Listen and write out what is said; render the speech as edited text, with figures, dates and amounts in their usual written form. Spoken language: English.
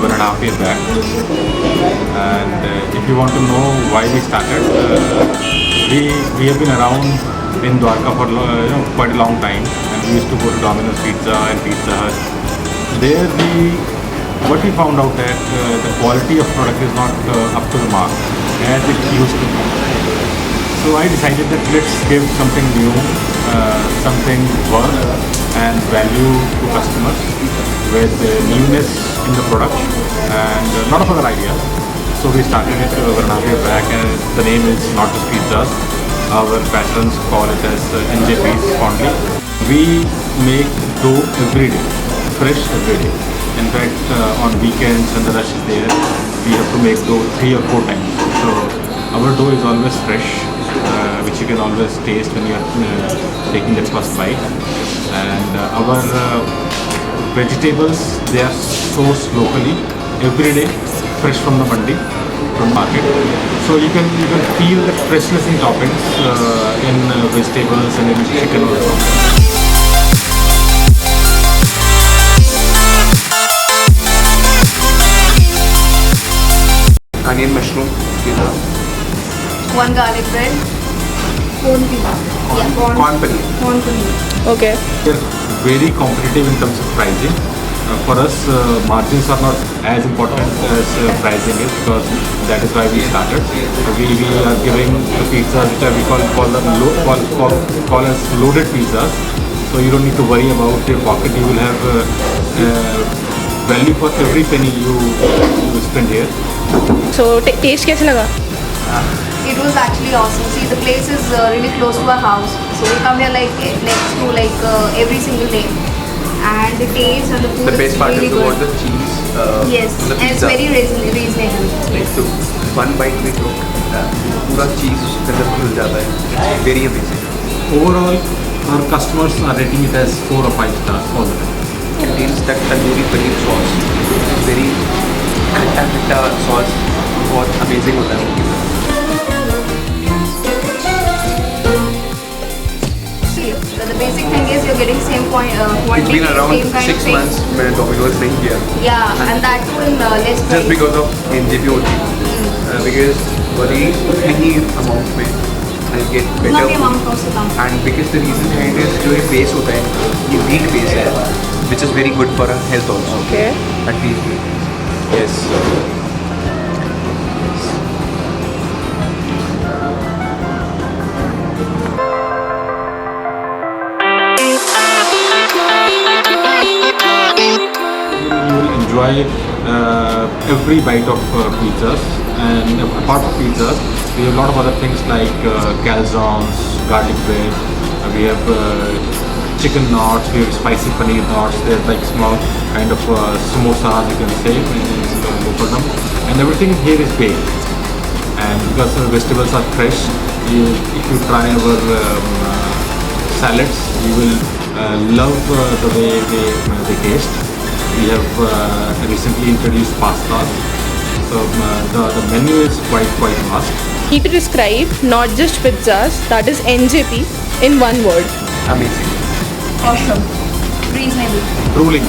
1.5 years back. And if you want to know why we started, we have been around in Dwarka for quite a long time, and we used to go to Domino's Pizza and Pizza Hut. There what we found out that the quality of product is not up to the mark as it used to be. So I decided that let's give something new, something worth and value to customers with newness in the product and a lot of other ideas. So we started it 1.5 years back, and the name is not just pizzas. Our patrons call it as NJPs fondly. We make dough every day, fresh every day. In fact, on weekends when the rush is there, we have to make dough 3 or 4 times. So our dough is always fresh, which you can always taste when you are taking that first bite. And our vegetables, they are sourced locally every day, fresh from the mandi, from market. So you can feel the freshness in toppings, in vegetables and in chicken also. Onion mushroom pizza. 1 garlic bread. Corn pizza. Yeah, Corn paneer. Corn paneer. Okay. They're very competitive in terms of pricing. For us, margins are not as important as pricing is, because that is why we started. We are giving the pizzas which we call as loaded pizzas. So you don't need to worry about your pocket. You will have value for every penny you spend here. So taste कैसे लगा? It was actually awesome. See, the place is really close to our house, so we come here next to every single day. And the taste and the food The best is part really is good. about the cheese. Yes, on the and it's pizza. very reasonable. Like so, one bite we took, पूरा cheese उसके अंदर घुल जाता है. It's very amazing. Overall, our customers are rating it as 4 or 5 stars all the time. Contains that tandoori paneer sauce. Very खट्टा sauce, बहुत amazing होता है वो pizza. The basic thing is you're getting same It's quantity, been around same kind 6 of thing. months when Domino's नहीं किया. Yeah, and that too in less price. Just because of NJP only. Because very tiny amount में I'll get Not the better amount food. also comes. And because the reason behind is जो ये base होता है, ये wheat base है, which is very good for our health also. Okay. At least. Yes. You will enjoy every bite of pizzas, and apart from pizzas, we have a lot of other things like calzones, garlic bread, we have chicken knots, we have spicy paneer knots, they're like small kind of samosas you can say in local, and everything here is baked. And because the vegetables are fresh, if you try our salads, you will love the way they taste. We have recently introduced pasta, so the menu is quite vast. Need to describe not just pizzas, that is NJP, in one word. Amazing. Awesome. Reasonable. Truly.